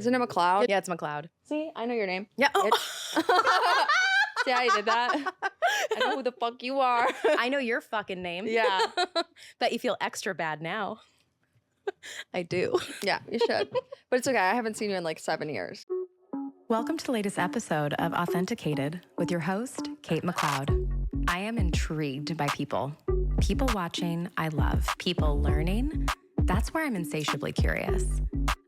Isn't it McLeod? Yeah, it's McLeod. See, I know your name. Yeah. Oh. See how you did that? I know who the fuck you are. I know your fucking name. Yeah. Bet you feel extra bad now. I do. Yeah, you should. But it's okay. I haven't seen you in like 7 years. Welcome to the latest episode of Authenticated with your host, Kate McLeod. I am intrigued by people. People watching, I love. People learning, that's where I'm insatiably curious.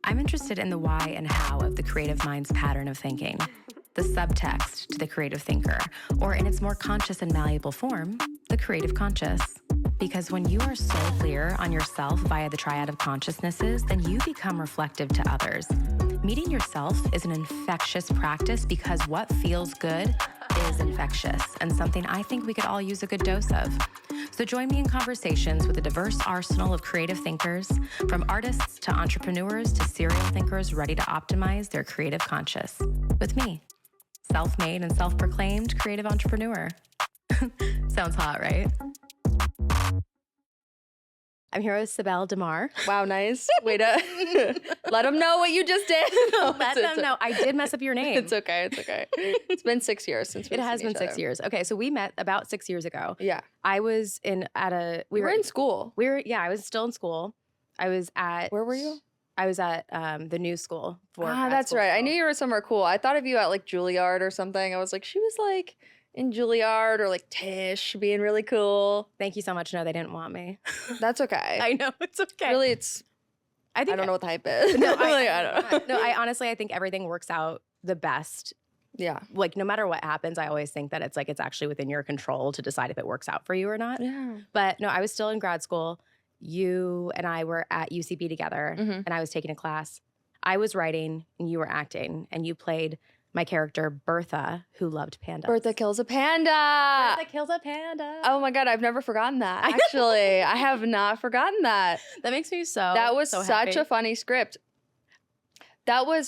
I'm interested in the why and how of the creative mind's pattern of thinking, the subtext to the creative thinker, or in its more conscious and malleable form, the creative conscious. Because when you are so clear on yourself via the triad of consciousnesses, then you become reflective to others. Meeting yourself is an infectious practice because what feels good is infectious and something I think we could all use a good dose of. So join me in conversations with a diverse arsenal of creative thinkers, from artists to entrepreneurs to serial thinkers ready to optimize their creative conscious. With me, self-made and self-proclaimed creative entrepreneur. Sounds hot, right? I'm here with Sibel Damar. Wow, nice. Way to let them know what you just did. Let them know. I did mess up your name. It's okay. It's okay. It's been 6 years since we've It has seen been each 6 other. years. Okay, so we met about 6 years ago. Yeah. I was we were in school. I was still in school. I was at Where were you? I was at the new school for grad That's school right. I still. knew you were somewhere cool. I thought of you at like Juilliard or something. I was like, she was like in Juilliard or like Tisch being really cool. Thank you so much. No, they didn't want me. That's okay. I know, it's okay. Really, it's, I I don't know what the hype is. No, Like, I don't know. No, I honestly, I think everything works out the best. Yeah. Like, no matter what happens, I always think that it's actually within your control to decide if it works out for you or not. Yeah. But no, I was still in grad school. You and I were at UCB together, Mhm. and I was taking a class. I was writing, and you were acting, and you played my character, Bertha, who loved pandas. Bertha kills a panda. Bertha kills a panda. Oh my God, I've never forgotten that. I know. Actually, I have not forgotten that. That makes me That was so such happy. a funny script.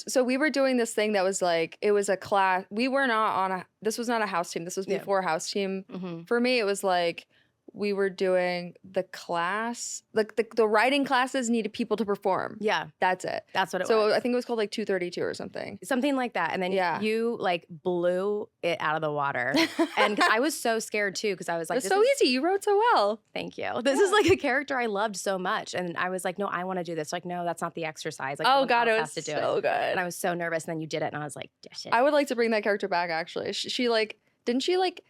So we were doing this thing that was like, it was a class. We were not on this was not a house team. This was Yeah. before house team. Mhm. For me, it was like, we were doing the class, like the writing classes needed people to perform. Yeah, That's it. that's what it So was. I think it was called like 232 or something. Something like that. And then Yeah. you blew it out of the water. And 'cause I was so scared too, because I was like, It's this so is- easy. You wrote so well. Thank you. This is like a character I loved so much. And I was like, no, I want to do this. Like, no, that's not the exercise. Like, Oh someone God, it else was has to do so it. good. And I was so nervous. And then you did it. And I was like, shit. I would like to bring that character back. Actually, she like didn't she like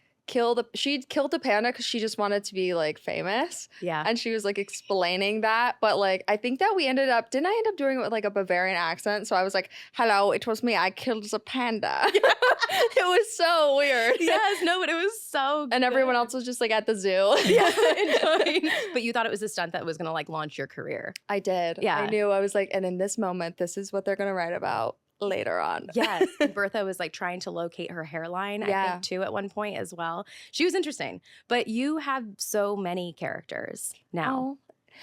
she killed the panda because she just wanted to be like famous, Yeah. and she was like explaining that. But like I think that didn't I end up doing it with like a Bavarian accent? So I was like, "Hello, it was me. I killed the panda." It was so weird. Yes, no, but it was so good. And everyone else was just like at the zoo. Yeah, enjoying. But you thought it was a stunt that was going to launch your career. I did. Yeah. I knew. I was like, and in this moment, this is what they're gonna write about later on. Yes. And Bertha was trying to locate her hairline, I Yeah. think, too, at one point as well. She was interesting. But you have so many characters now. Oh.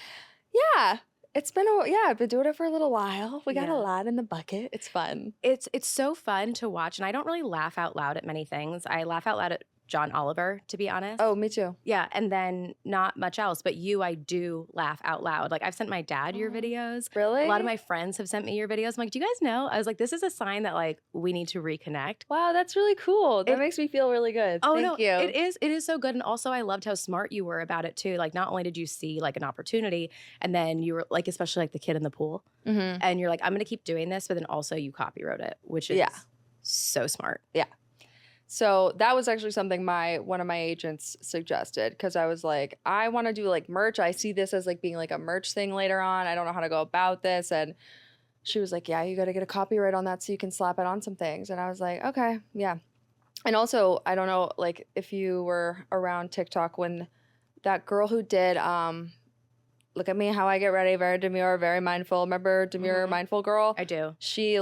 Yeah. It's been I've been doing it for a little while. We got Yeah. a lot in the bucket. It's fun. It's so fun to watch. And I don't really laugh out loud at many things. I laugh out loud at John Oliver, to be honest. Oh, me too. Yeah. And then not much else. But you, I do laugh out loud. Like, I've sent my dad your videos. Really? A lot of my friends have sent me your videos. I'm like, do you guys know? I was like, this is a sign that we need to reconnect. Wow, that's really cool. That It- makes me feel really good. Oh, Thank no, you. it is so good. And also I loved how smart you were about it too. Like, not only did you see an opportunity, and then you were especially the kid in the pool, Mhm. and you're like, I'm going to keep doing this, but then also you copywrote it, which is Yeah. so smart. So that was actually something one of my agents suggested, because I was like, I want to do merch. I see this as being a merch thing later on. I don't know how to go about this. And she was like, yeah, you got to get a copyright on that so you can slap it on some things. And I was like, okay, yeah. And also, I don't know, if you were around TikTok when that girl who did Look at Me, How I Get Ready, very demure, very mindful. Remember Demure Mhm. Mindful Girl? I do. She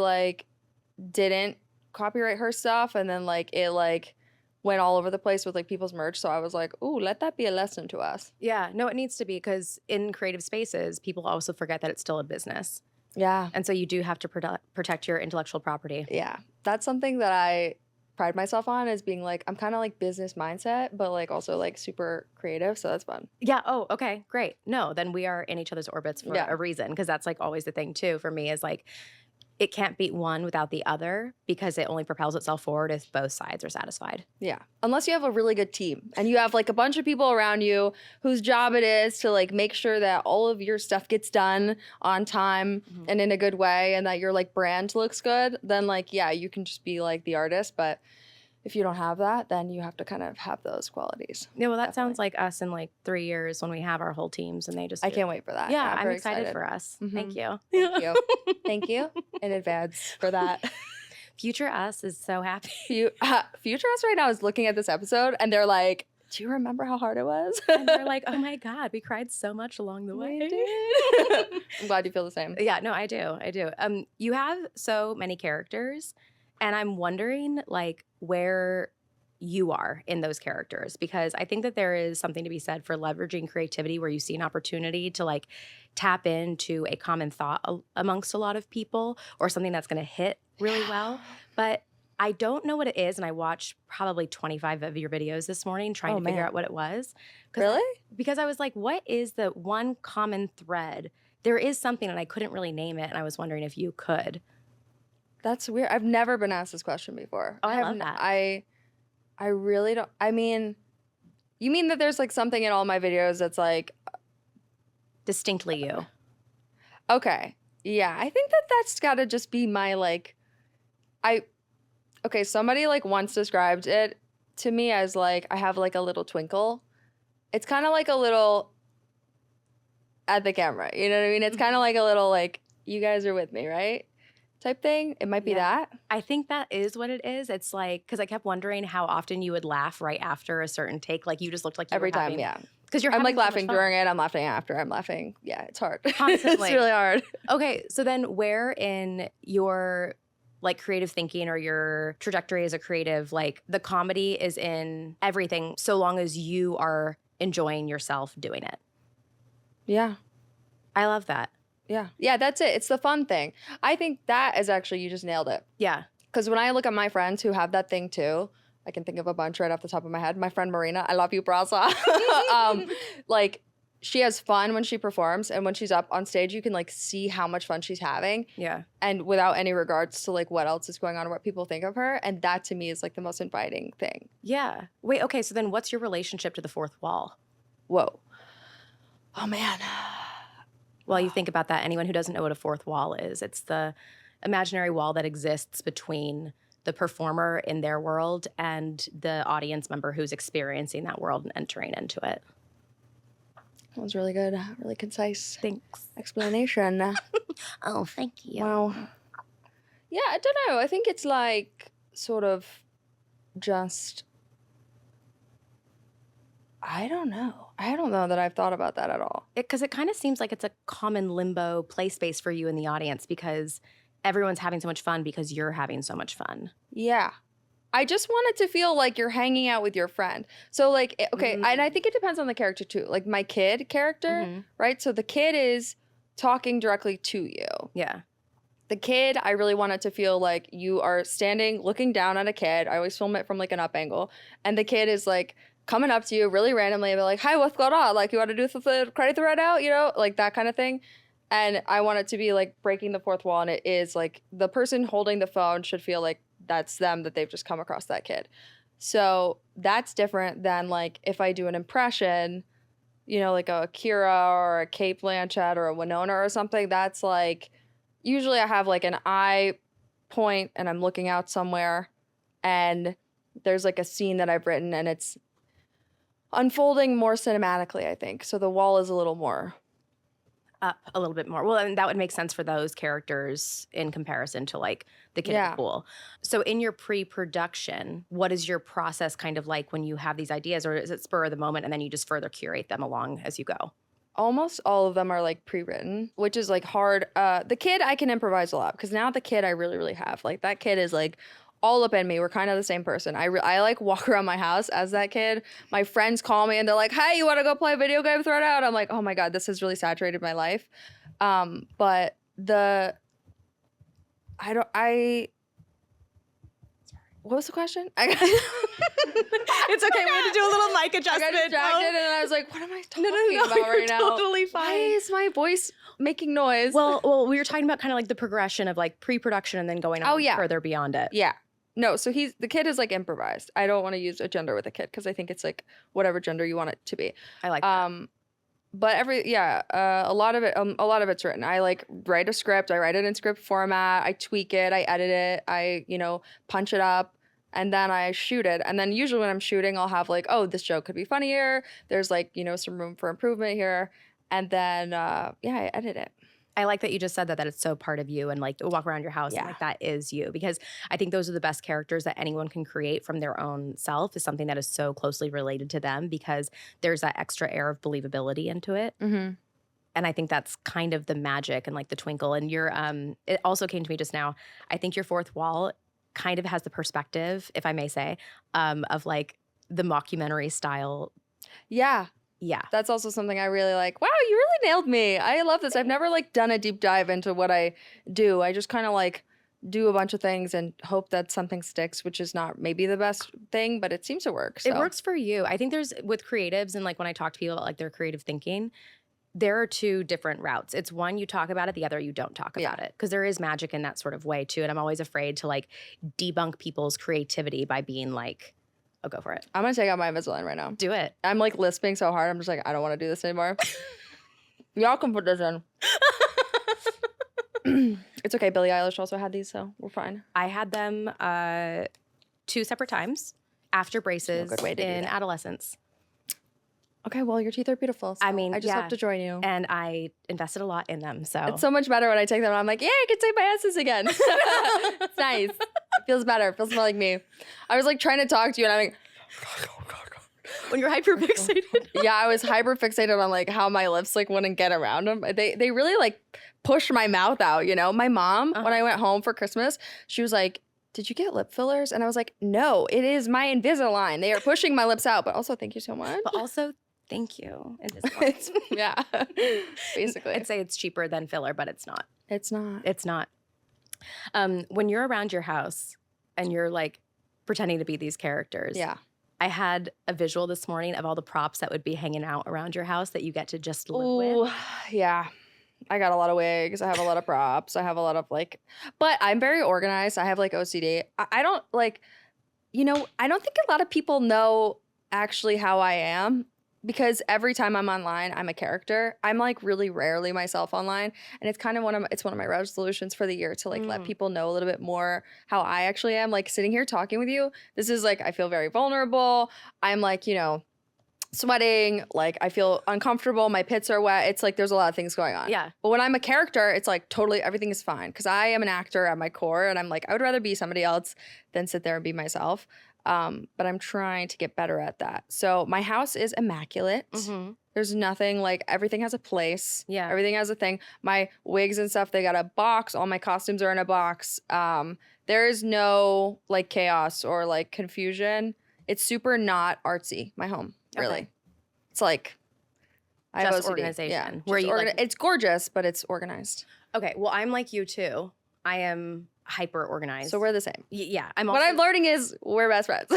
didn't copyright her stuff, and then it went all over the place with people's merch. So I was like, ooh, let that be a lesson to us. Yeah, no, it needs to be, because in creative spaces, people also forget that it's still a business. Yeah. And so you do have to protect your intellectual property. Yeah. That's something that I pride myself on, as being I'm kind of business mindset, but also super creative. So that's fun. Yeah. Oh, okay. Great. No, then we are in each other's orbits for Yeah. a reason, because that's always the thing too for me is it can't beat one without the other because it only propels itself forward if both sides are satisfied. Yeah. Unless you have a really good team and you have like a bunch of people around you whose job it is to like make sure that all of your stuff gets done on time and in a good way and that your like brand looks good, then like, yeah, you can just be like the artist. But if you don't have that, then you have to kind of have those qualities. Yeah, well, that sounds like us in like 3 years when we have our whole teams and they just I can't wait for that. Yeah, I'm I'm very excited for us. Thank you. Thank you. Thank you in advance for that. Future us is so happy. Future Us right now is looking at this episode and they're like, do you remember how hard it was? And they're like, oh my God, we cried so much along the way. We did. I'm glad you feel the same. Yeah, no, I do. You have so many characters and I'm wondering like where you are in those characters because I think that there is something to be said for leveraging creativity where you see an opportunity to like tap into a common thought amongst a lot of people or something that's going to hit really well. But I don't know what it is. And I watched probably 25 of your videos this morning trying to figure out what it was. Really? Because I was like, what is the one common thread? There is something and I couldn't really name it. And I was wondering if you could. That's weird. I've never been asked this question before. Oh, I love that. I really don't. I mean, you mean that there's like something in all my videos that's like distinctly you? Okay. Yeah. I think that that's got to just be my like, okay, somebody like once described it to me as like, I have like a little twinkle. It's kind of like a little at the camera. You know what I mean? It's kind of like a little like, you guys are with me, right? Type thing. It might be that. I think that is what it is. It's like, because I kept wondering how often you would laugh right after a certain take. Like you just looked like you every were time, having, yeah. Because I'm like so laughing during it. I'm laughing after. I'm laughing. Yeah, it's hard. Constantly. It's really hard. Okay, so then where in your like creative thinking or your trajectory as a creative, like the comedy is in everything so long as you are enjoying yourself doing it? Yeah. I love that. Yeah. Yeah, that's it. It's the fun thing. I think that is actually, you just nailed it. Yeah. Because when I look at my friends who have that thing too, I can think of a bunch right off the top of my head. My friend Marina, I love you, Brasa. Like, she has fun when she performs, and when she's up on stage, you can like see how much fun she's having. Yeah. And without any regards to like what else is going on or what people think of her. And that to me is like the most inviting thing. Yeah. Wait, okay, so then what's your relationship to the fourth wall? Whoa. Oh man. Well, you think about that. Anyone who doesn't know what a fourth wall is, it's the imaginary wall that exists between the performer in their world and the audience member who's experiencing that world and entering into it. That was really good. Really concise. Thanks. Explanation. Oh, thank you. Wow. Yeah, I don't know. I think it's like sort of just, I don't know. I don't know that I've thought about that at all. Because it kind of seems like it's a common limbo play space for you in the audience because everyone's having so much fun because you're having so much fun. Yeah. I just want it to feel like you're hanging out with your friend. So like, okay, and I think it depends on the character too. Like my kid character, right? So the kid is talking directly to you. Yeah. The kid, I really want it to feel like you are standing, looking down at a kid. I always film it from like an up angle. And the kid is like coming up to you really randomly and be like, hi, what's going on? Like, you want to do the credit thread out? You know, like that kind of thing. And I want it to be like breaking the fourth wall. And it is like the person holding the phone should feel like that's them, that they've just come across that kid. So that's different than like if I do an impression, you know, like a Kira or a Kate Blanchett or a Winona or something. That's like, usually I have like an eye point and I'm looking out somewhere and there's like a scene that I've written and it's unfolding more cinematically, I think. So the wall is a little more up a little bit more. Well, and that would make sense for those characters in comparison to like the kid in the pool. So in your pre-production, what is your process kind of like when you have these ideas, or is it spur of the moment and then you just further curate them along as you go? Almost all of them are like pre-written, which is like hard. The kid, I can improvise a lot because now the kid I really, really have. Like that kid is like all up in me. We're kind of the same person. I like walk around my house as that kid. My friends call me and they're like, hey, you want to go play a video game, throw it out? I'm like, oh my God, this has really saturated my life. But What was the question? It's okay. We had to do a little mic I adjustment. got distracted and I was like, what am I talking about you're right now? totally fine. Why is my voice making noise? Well, we were talking about kind of like the progression of like pre-production and then going on further beyond it. Yeah. No, so the kid is like improvised. I don't want to use a gender with a kid because I think it's like whatever gender you want it to be. I like that. But a lot of it's written. I like write a script. I write it in script format. I tweak it. I edit it. I, punch it up, and then I shoot it. And then usually when I'm shooting, I'll have like, oh, this joke could be funnier. There's like, some room for improvement here. And then, I edit it. I like that you just said that it's so part of you and like walk around your house and like that is you, because I think those are the best characters that anyone can create from their own self, is something that is so closely related to them, because there's that extra air of believability into it. Mm-hmm. And I think that's kind of the magic and like the twinkle. And it also came to me just now, I think your fourth wall kind of has the perspective, if I may say, of like the mockumentary style. Yeah. Yeah. That's also something I really like. Wow, you really nailed me. I love this. I've never like done a deep dive into what I do. I just kind of like do a bunch of things and hope that something sticks, which is not maybe the best thing, but it seems to work. So. It works for you. I think there's, with creatives and like when I talk to people about like their creative thinking, there are two different routes. It's one, you talk about it, the other, you don't talk about it. Because there is magic in that sort of way too. And I'm always afraid to like debunk people's creativity by being like, oh, go for it. I'm going to take out my Invisalign right now. Do it. I'm like lisping so hard. I'm just like, I don't want to do this anymore. Y'all can put this in. It's okay. Billie Eilish also had these, so we're fine. I had them 2 separate times after braces in adolescence. Okay, well, your teeth are beautiful. So I just hope to join you. And I invested a lot in them. So it's so much better when I take them. I'm like, yeah, I can take my S's again. It's nice. It feels better. It feels more like me. I was like trying to talk to you and I'm like, when you're hyperfixated. Yeah, I was hyperfixated on like how my lips like wouldn't get around them. They really like pushed my mouth out, My mom, when I went home for Christmas, she was like, did you get lip fillers? And I was like, no, it is my Invisalign. They are pushing my lips out. But also, thank you so much. But also, thank you. Yeah, basically. I'd say it's cheaper than filler, but it's not. It's not. It's not. When you're around your house and you're like pretending to be these characters. Yeah. I had a visual this morning of all the props that would be hanging out around your house that you get to just live with. Yeah. I got a lot of wigs. I have a lot of props. I have a lot of like, but I'm very organized. I have like OCD. I don't like, I don't think a lot of people know actually how I am, because every time I'm online, I'm a character. I'm like really rarely myself online. And it's kind of one of my resolutions for the year to like let people know a little bit more how I actually am. Like sitting here talking with you, this is like, I feel very vulnerable. I'm like, sweating, like I feel uncomfortable, my pits are wet. It's like there's a lot of things going on. Yeah. But when I'm a character, it's like totally everything is fine, because I am an actor at my core, and I'm like, I would rather be somebody else than sit there and be myself. But I'm trying to get better at that. So my house is immaculate. Mm-hmm. There's nothing, like everything has a place. Yeah. Everything has a thing. My wigs and stuff, they got a box. All my costumes are in a box. There is no like chaos or like confusion. It's super not artsy, my home. Really. Okay. It's like I have just OCD. organization. Yeah, it's gorgeous, but it's organized. Okay, well, I'm like you too. I am hyper organized. So we're the same. Yeah, what I'm learning is we're best friends.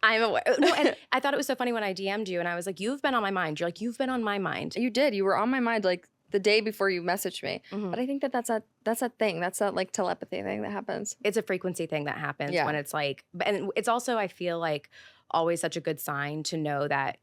I'm aware. No, and I thought it was so funny when I DM'd you and I was like, you've been on my mind. You're like, you've been on my mind. You did. You were on my mind like the day before you messaged me. Mm-hmm. But I think that's a thing. That's that like telepathy thing that happens. It's a frequency thing that happens when it's like, and it's also, I feel like, always such a good sign to know that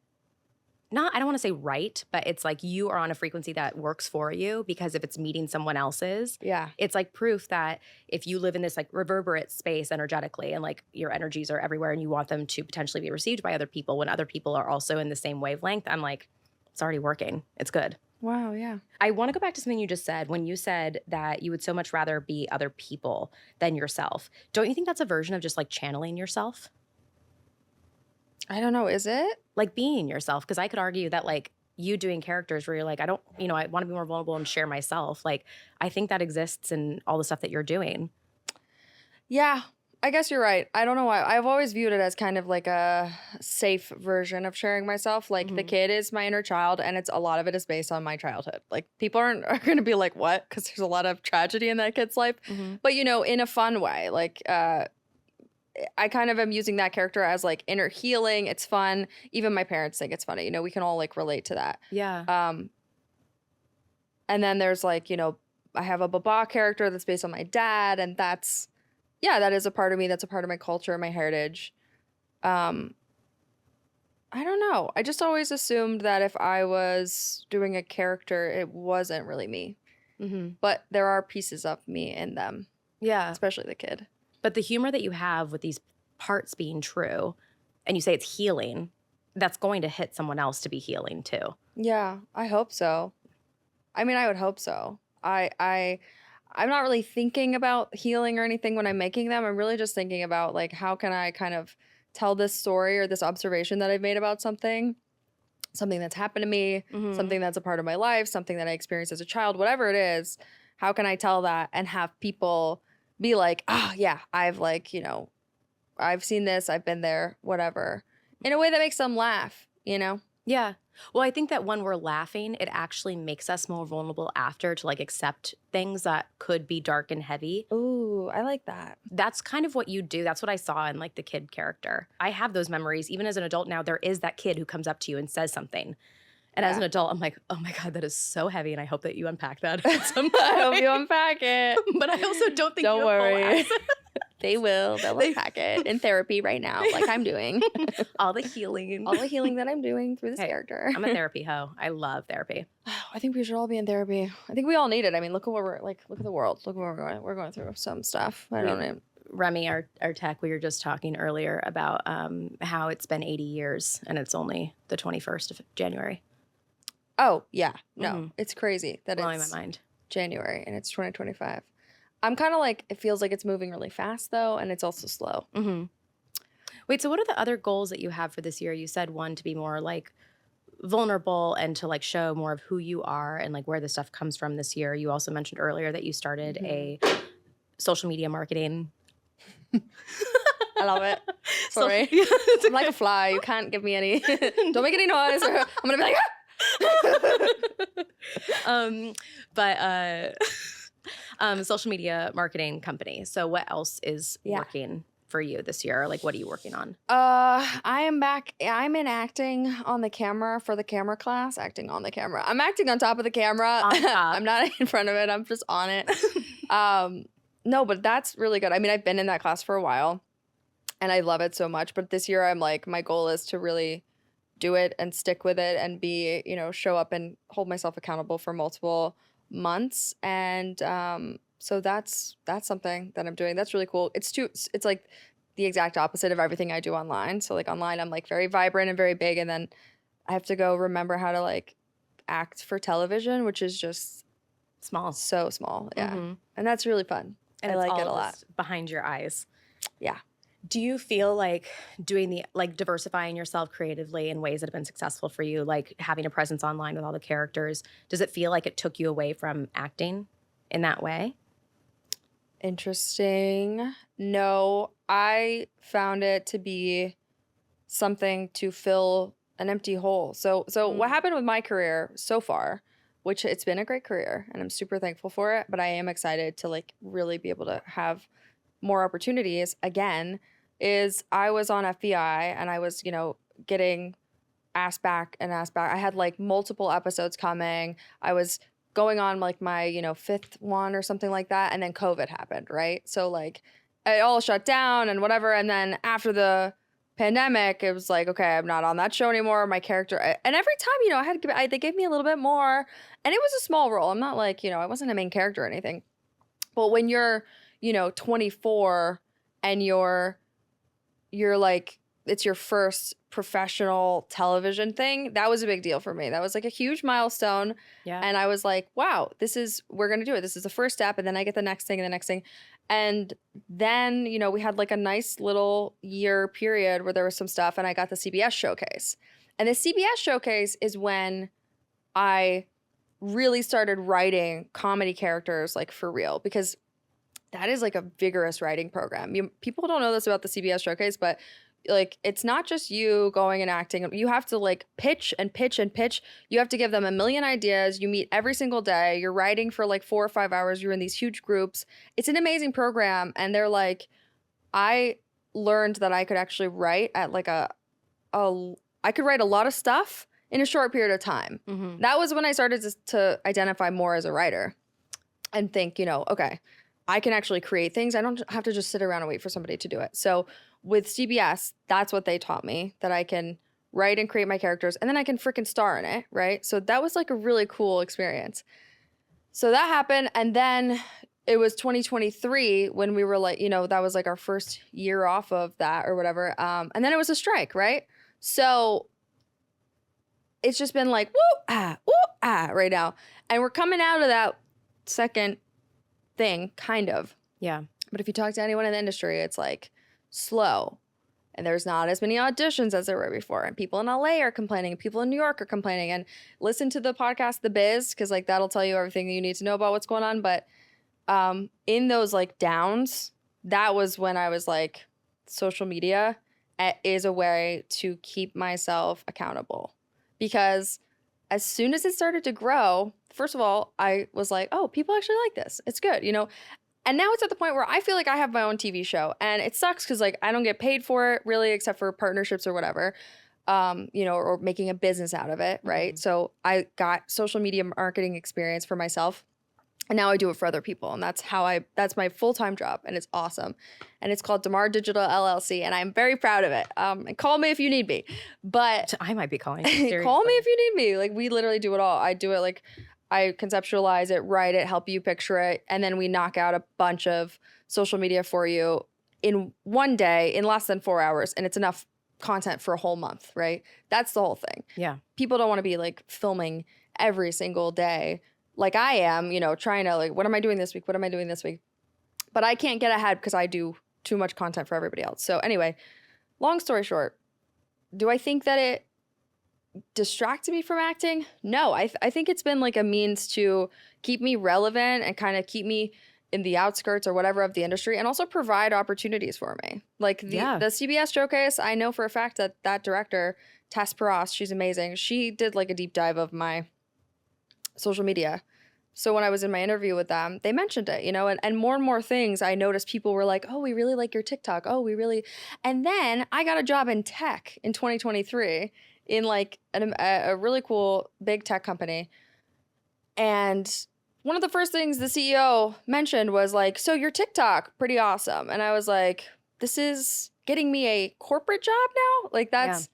I don't want to say right, but it's like you are on a frequency that works for you, because if it's meeting someone else's, it's like proof that if you live in this like reverberate space energetically and like your energies are everywhere and you want them to potentially be received by other people when other people are also in the same wavelength, I'm like, it's already working. It's good. Wow, yeah. I want to go back to something you just said when you said that you would so much rather be other people than yourself. Don't you think that's a version of just like channeling yourself? I don't know. Is it? Like being yourself? Because I could argue that like you doing characters where you're like, I don't, I want to be more vulnerable and share myself. Like, I think that exists in all the stuff that you're doing. Yeah, I guess you're right. I don't know why. I've always viewed it as kind of like a safe version of sharing myself. Like the kid is my inner child, and a lot of it is based on my childhood. Like people are going to be like, what? Because there's a lot of tragedy in that kid's life. Mm-hmm. But, in a fun way. Like, I kind of am using that character as like inner healing. It's fun. Even my parents think it's funny. You know, we can all like relate to that. Yeah. And then there's like, you know, I have a Baba character that's based on my dad, and that's, yeah, that is a part of me. That's a part of my culture, my heritage. I don't know. I just always assumed that if I was doing a character, it wasn't really me. Mm-hmm. But there are pieces of me in them, Yeah. especially the kid. But the humor that you have with these parts being true, and you say it's healing, that's going to hit someone else to be healing too. Yeah, I hope so. I mean, I would hope so. I'm not really thinking about healing or anything when I'm making them. I'm really just thinking about like how can I kind of tell this story or this observation that I've made about something that's happened to me, something that's a part of my life, something that I experienced as a child, whatever it is. How can I tell that and have people be like, oh yeah, I've like, you know, I've seen this, I've been there, whatever, in a way that makes them laugh, you know? Yeah. Well, I think that when we're laughing, it actually makes us more vulnerable after to like accept things that could be dark and heavy. Ooh, I like that. That's kind of what you do. That's what I saw in like the kid character. I have those memories. Even as an adult now, there is that kid who comes up to you and says something. And as an adult, I'm like, oh my God, that is so heavy. And I hope that you unpack that at some point. I hope you unpack it. But I also don't think Don't you worry. They will. They'll unpack it in therapy right now, like I'm doing. All the healing. All the healing that I'm doing through this Hey, character. I'm a therapy hoe. I love therapy. I think we should all be in therapy. I think we all need it. I mean, look at what we're like. Look at the world. Look where we're going. We're going through some stuff. I don't know. Remy, our tech, we were just talking earlier about how it's been 80 years and it's only the 21st of January. Oh, yeah. No, it's crazy that Blowing it's my mind. January and it's 2025. I'm kind of like, it feels like it's moving really fast though, and it's also slow. Mm-hmm. Wait, so what are the other goals that you have for this year? You said one, to be more like vulnerable and to like show more of who you are and like where the stuff comes from this year. You also mentioned earlier that you started a social media marketing. I love it. Sorry. I'm like a fly. You can't give me any, don't make any noise or I'm going to be like, social media marketing company. So what else is working for you this year? Like, what are you working on? I am back. I'm in acting on the camera for the camera class. Acting on the camera. I'm acting on top of the camera. On top. I'm not in front of it. I'm just on it. No, but that's really good. I mean, I've been in that class for a while and I love it so much. But this year I'm like, my goal is to really do it and stick with it and be, you know, show up and hold myself accountable for multiple months. And so that's something that I'm doing. That's really cool. It's like the exact opposite of everything I do online. So like online, I'm like very vibrant and very big. And then I have to go remember how to like act for television, which is just small. So small. Yeah. And that's really fun. And I like it a lot. Behind your eyes. Yeah. Do you feel like doing the, like diversifying yourself creatively in ways that have been successful for you, like having a presence online with all the characters, does it feel like it took you away from acting in that way? Interesting. No, I found it to be something to fill an empty hole. So what happened with my career so far, which it's been a great career and I'm super thankful for it, but I am excited to like really be able to have more opportunities again, is I was on FBI and I was, you know, getting asked back. I had like multiple episodes coming. I was going on like my, you know, 5th one or something like that. And then COVID happened, right? So like it all shut down and whatever. And then after the pandemic, it was like, okay, I'm not on that show anymore. My character, and every time, you know, they gave me a little bit more and it was a small role. I'm not like, you know, I wasn't a main character or anything. But when you're, you know, 24 and you're like, it's your first professional television thing, that was a big deal for me. That was like a huge milestone. Yeah. And I was like, wow, we're going to do it. This is the first step. And then I get the next thing and the next thing. And then, you know, we had like a nice little year period where there was some stuff and I got the CBS showcase. And the CBS showcase is when I really started writing comedy characters like for real, because that is like a vigorous writing program. People don't know this about the CBS showcase, but like it's not just you going and acting. You have to like pitch and pitch and pitch. You have to give them a million ideas. You meet every single day. You're writing for like 4 or 5 hours. You're in these huge groups. It's an amazing program. And they're like, I learned that I could actually write at like I could write a lot of stuff in a short period of time. Mm-hmm. That was when I started to identify more as a writer and think, okay, I can actually create things. I don't have to just sit around and wait for somebody to do it. So with CBS, that's what they taught me, that I can write and create my characters and then I can freaking star in it, right? So that was like a really cool experience. So that happened. And then it was 2023 when we were like, that was like our first year off of that or whatever. And then it was a strike, right? So it's just been like, woo, ah, right now. And we're coming out of that second thing, kind of. Yeah. But if you talk to anyone in the industry, it's like slow. And there's not as many auditions as there were before. And people in LA are complaining. People in New York are complaining. And listen to the podcast, The Biz, because like that'll tell you everything that you need to know about what's going on. But in those like downs, that was when I was like, social media is a way to keep myself accountable. Because as soon as it started to grow, first of all, I was like, oh, people actually like this. It's good, And now it's at the point where I feel like I have my own TV show. And it sucks because like I don't get paid for it really, except for partnerships or whatever, or making a business out of it, right? Mm-hmm. So I got social media marketing experience for myself. And now I do it for other people. And that's my full-time job. And it's awesome. And it's called Damar Digital LLC. And I'm very proud of it. And call me if you need me. But I might be calling you. Call me if you need me. Like we literally do it all. I do it like I conceptualize it, write it, help you picture it. And then we knock out a bunch of social media for you in one day in less than 4 hours. And it's enough content for a whole month, right? That's the whole thing. Yeah. People don't want to be like filming every single day like I am, trying to like, what am I doing this week? What am I doing this week? But I can't get ahead because I do too much content for everybody else. So anyway, long story short, do I think that it distracted me from acting? No, I think it's been like a means to keep me relevant and kind of keep me in the outskirts or whatever of the industry and also provide opportunities for me. Like the CBS Showcase, I know for a fact that director, Tess Peros, she's amazing. She did like a deep dive of my social media. So when I was in my interview with them, they mentioned it, and more things I noticed people were like, oh, we really like your TikTok. Oh, we really. And then I got a job in tech in 2023 in like a really cool big tech company. And one of the first things the CEO mentioned was like, so your TikTok, pretty awesome. And I was like, this is getting me a corporate job now? Like that's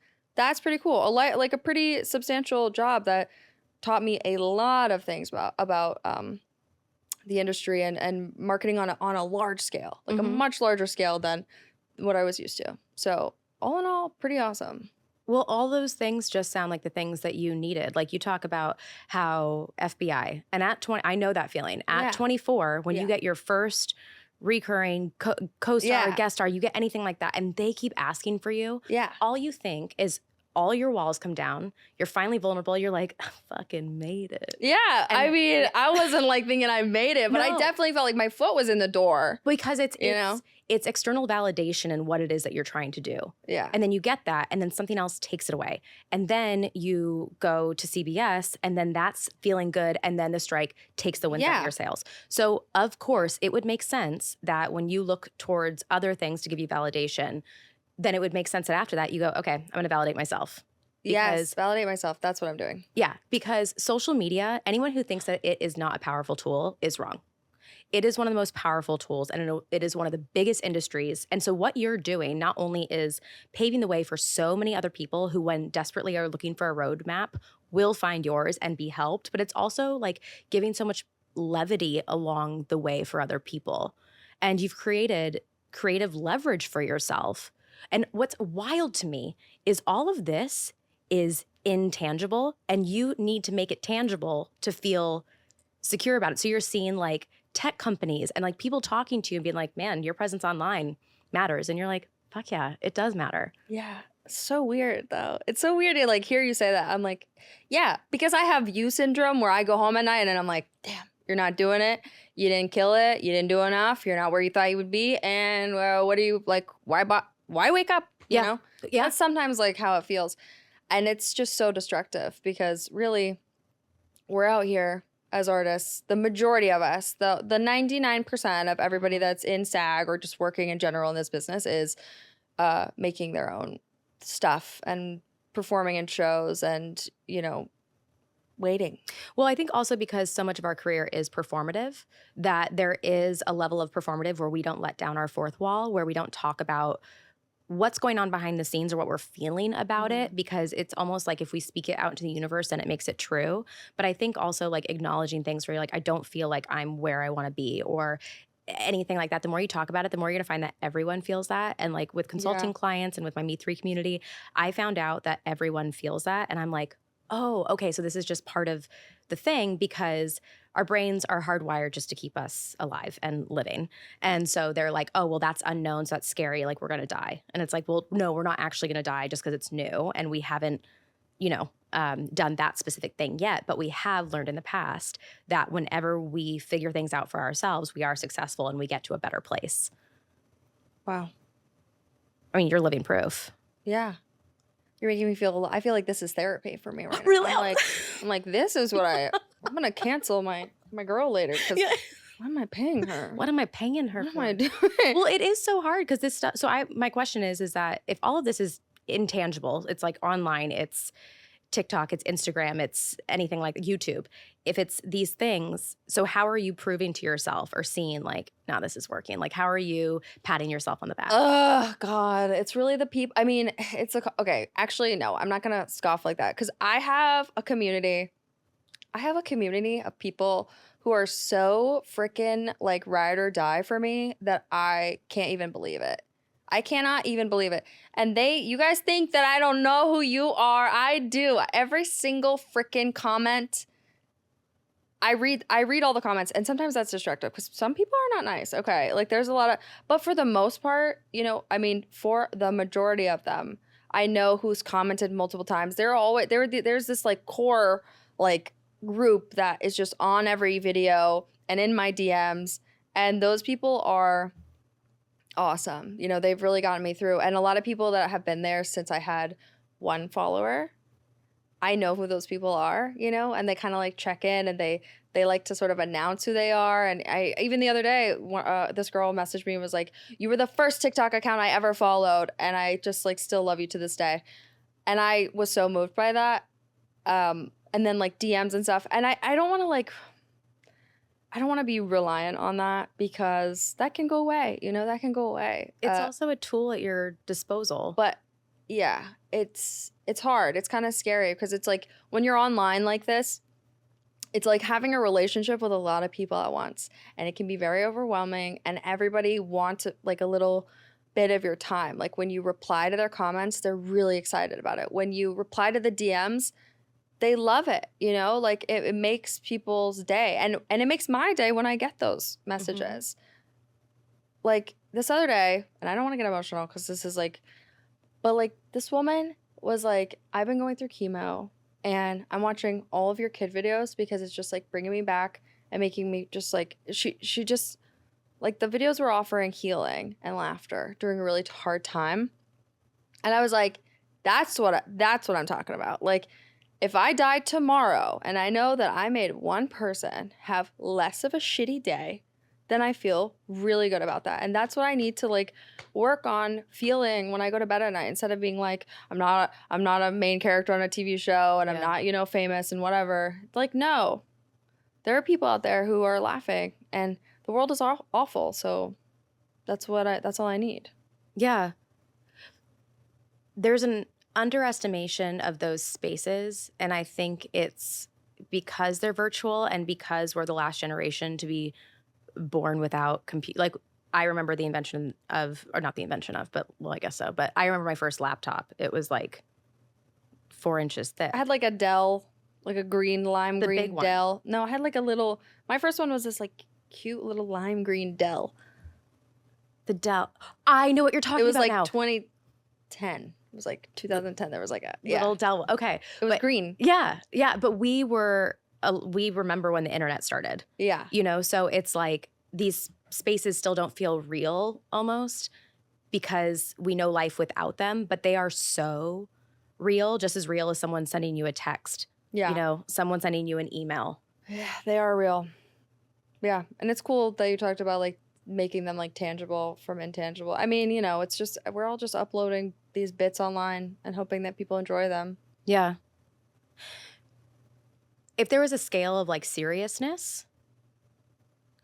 pretty cool. Like a pretty substantial job that taught me a lot of things about the industry and marketing on a large scale, like a much larger scale than what I was used to. So all in all, pretty awesome. Well, all those things just sound like the things that you needed. Like you talk about how FBI, and at 20, I know that feeling. At 24, when you get your first recurring co-star, guest star, you get anything like that, and they keep asking for you. Yeah. All you think is all your walls come down. You're finally vulnerable. You're like, I fucking made it. Yeah. And I mean, I wasn't like thinking I made it, but I definitely felt like my foot was in the door. Because it's external validation in what it is that you're trying to do. Yeah. And then you get that, and then something else takes it away. And then you go to CBS, and then that's feeling good, and then the strike takes the wind out of your sails. So, of course, it would make sense that when you look towards other things to give you validation, then it would make sense that after that you go, okay, I'm going to validate myself. Yes, validate myself. That's what I'm doing. Yeah, because social media, anyone who thinks that it is not a powerful tool is wrong. It is one of the most powerful tools, and it is one of the biggest industries. And so what you're doing not only is paving the way for so many other people who, when desperately are looking for a roadmap, will find yours and be helped, but it's also like giving so much levity along the way for other people. And you've created creative leverage for yourself. And what's wild to me is all of this is intangible, and you need to make it tangible to feel secure about it. So you're seeing like tech companies and like people talking to you and being like, man, your presence online matters. And you're like, fuck yeah, it does matter. Yeah. So weird though. It's so weird to like hear you say that. I'm like, yeah, because I have you syndrome where I go home at night and I'm like, damn, you're not doing it. You didn't kill it. You didn't do enough. You're not where you thought you would be. And what do you like? Why wake up? You know? Yeah. That's sometimes like how it feels. And it's just so destructive because really we're out here as artists, the majority of us, the 99% of everybody that's in SAG or just working in general in this business is making their own stuff and performing in shows and, waiting. Well, I think also because so much of our career is performative, that there is a level of performative where we don't let down our fourth wall, where we don't talk about what's going on behind the scenes or what we're feeling about it, because it's almost like if we speak it out into the universe, then it makes it true. But I think also like acknowledging things where you're like, I don't feel like I'm where I want to be, or anything like that. The more you talk about it, the more you're going to find that everyone feels that. And like with consulting clients and with my Me3 community, I found out that everyone feels that. And I'm like, oh, okay, so this is just part of the thing, because our brains are hardwired just to keep us alive and living. And so they're like, oh, well, that's unknown, so that's scary, like we're going to die. And it's like, well, no, we're not actually going to die just because it's new and we haven't, done that specific thing yet. But we have learned in the past that whenever we figure things out for ourselves, we are successful and we get to a better place. Wow. I mean, you're living proof. Yeah. You're making me I feel like this is therapy for me right now. Really? I'm like, this is what I'm going to cancel my girl later because what am I paying her? What am I paying her What for? am I doing? Well, it is so hard because this stuff. So my question is that if all of this is intangible, it's like online, it's TikTok, it's Instagram, it's anything like YouTube. If it's these things, so how are you proving to yourself or seeing like, no, this is working? Like, how are you patting yourself on the back? Oh, God. It's really the people. I mean, okay. Actually, no, I'm not going to scoff like that because I have a community. I have a community of people who are so freaking like ride or die for me that I can't even believe it. I cannot even believe it. And you guys think that I don't know who you are. I do. Every single freaking comment. I read all the comments, and sometimes that's destructive because some people are not nice. Okay. Like there's a lot of, but for the most part, for the majority of them, I know who's commented multiple times. There's this like core like group that is just on every video and in my DMs. And those people are awesome. They've really gotten me through. And a lot of people that have been there since I had one follower, I know who those people are, and they kind of like check in and they like to sort of announce who they are. And even the other day, this girl messaged me and was like, you were the first TikTok account I ever followed. And I just like still love you to this day. And I was so moved by that. And then like DMs and stuff. And I don't want to I don't want to be reliant on that because that can go away. That can go away. It's also a tool at your disposal. But yeah, it's hard. It's kind of scary because it's like when you're online like this, it's like having a relationship with a lot of people at once. And it can be very overwhelming. And everybody wants like a little bit of your time. Like when you reply to their comments, they're really excited about it. When you reply to the DMs, they love it, like it makes people's day. And it makes my day when I get those messages. Like this other day, and I don't want to get emotional because this is like, but like this woman was like, I've been going through chemo and I'm watching all of your kid videos because it's just like bringing me back and making me just like, she just like the videos were offering healing and laughter during a really hard time. And I was like, that's what I'm talking about. Like, if I died tomorrow and I know that I made one person have less of a shitty day, then I feel really good about that. And that's what I need to like work on feeling when I go to bed at night, instead of being like, I'm not a main character on a TV show and I'm not, famous and whatever. Like, no, there are people out there who are laughing and the world is awful. So that's all I need. Yeah. There's an underestimation of those spaces, and I think it's because they're virtual and because we're the last generation to be born without like I remember the invention of, or not the invention of, but well, I guess so, but I remember my first laptop. It was like 4 inches thick. I had like a Dell, like a lime green Dell. No, I had like my first one was this like cute little lime green Dell. The Dell. I know what you're talking about now. It was like 2010. It was like 2010. There was like a little Dell. Okay. It was green. Yeah. Yeah. But we remember when the internet started. Yeah. So it's like these spaces still don't feel real almost because we know life without them, but they are so real, just as real as someone sending you a text. Yeah. Someone sending you an email. Yeah, they are real. Yeah. And it's cool that you talked about like making them like tangible from intangible. I mean, you know, it's just we're all just uploading these bits online and hoping that people enjoy them. Yeah. If there was a scale of like seriousness,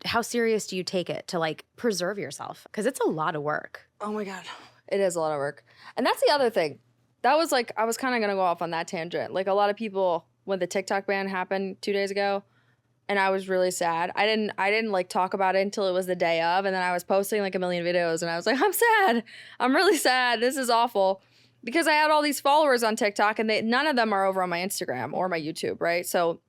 how serious do you take it to like preserve yourself? Because it's a lot of work. Oh my God. It is a lot of work. And that's the other thing. That was like, I was kind of going to go off on that tangent. Like a lot of people, when the TikTok ban happened 2 days ago, and I was really sad. I didn't like talk about it until it was the day of. And then I was posting like a million videos and I was like, I'm sad. I'm really sad. This is awful. Because I had all these followers on TikTok and none of them are over on my Instagram or my YouTube, right? So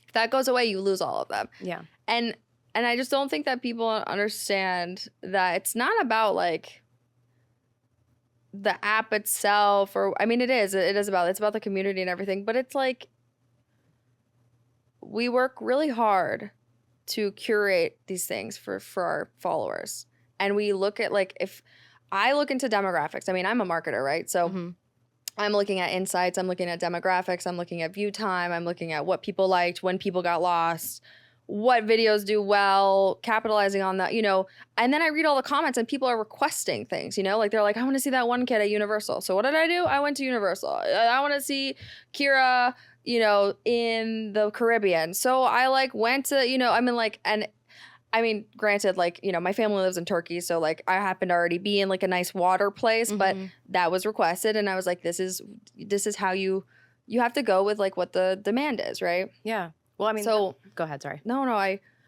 if that goes away, you lose all of them. Yeah. And I just don't think that people understand that it's not about like the app itself, or I mean it's about the community and everything, but it's like we work really hard to curate these things for our followers. And we look at like, if I look into demographics, I mean, I'm a marketer, right? So I'm looking at insights, I'm looking at demographics, I'm looking at view time, I'm looking at what people liked, when people got lost, what videos do well, capitalizing on that, you know. And then I read all the comments and people are requesting things, you know, like they're like, I want to see that one kid at Universal. So what did I do? I went to Universal. I want to see Kira, you know, in the Caribbean. So I like went to, you know, I mean like, and I mean, granted, like, you know, my family lives in Turkey. So like I happened to already be in like a nice water place, but that was requested. And I was like, this is how you have to go with like what the demand is, right? Yeah. Well, I mean, so go ahead. Sorry. No,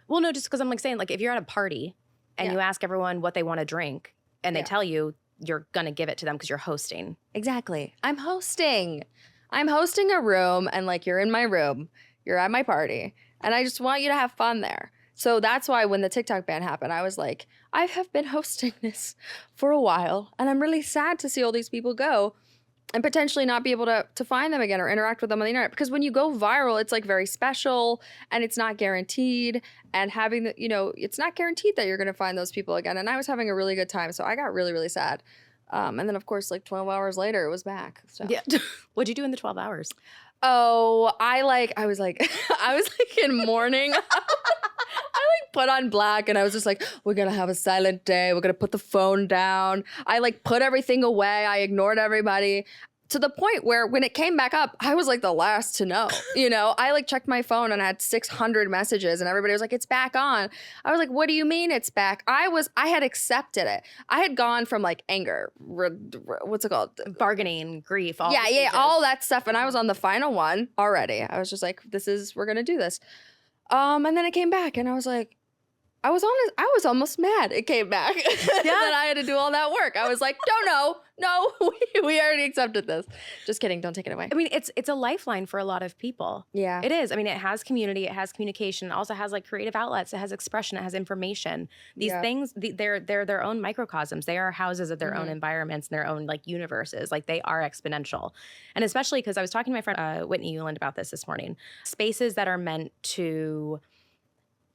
well, no, just because I'm like saying, like, if you're at a party and you ask everyone what they want to drink and they tell you, you're going to give it to them because you're hosting. Exactly. I'm hosting a room and like you're in my room, you're at my party, and I just want you to have fun there. So that's why when the TikTok ban happened, I was like, I have been hosting this for a while and I'm really sad to see all these people go and potentially not be able to find them again or interact with them on the internet. Because when you go viral, it's like very special and it's not guaranteed. And having the, you know, it's not guaranteed that you're going to find those people again. And I was having a really good time. So I got really, really sad. And then of course, like 12 hours later, it was back. So. Yeah. What'd you do in the 12 hours? Oh, I was like in mourning. I like put on black and I was just like, we're going to have a silent day. We're going to put the phone down. I like put everything away. I ignored everybody to the point where when it came back up, I was like the last to know, you know, I like checked my phone and I had 600 messages and everybody was like, it's back on. I was like, what do you mean it's back? I had accepted it. I had gone from like anger, what's it called? Bargaining, grief. All all that stuff. And I was on the final one already. I was just like, we're going to do this. And then it came back and I was like, I was almost mad it came back. Yeah. That I had to do all that work. I was like, no, we already accepted this. Just kidding, don't take it away. I mean, it's a lifeline for a lot of people. Yeah. It is. I mean, it has community, it has communication, it also has like creative outlets, it has expression, it has information. These things, they're their own microcosms. They are houses of their own environments and their own like universes. Like they are exponential. And especially because I was talking to my friend Whitney Euland about this morning. Spaces that are meant to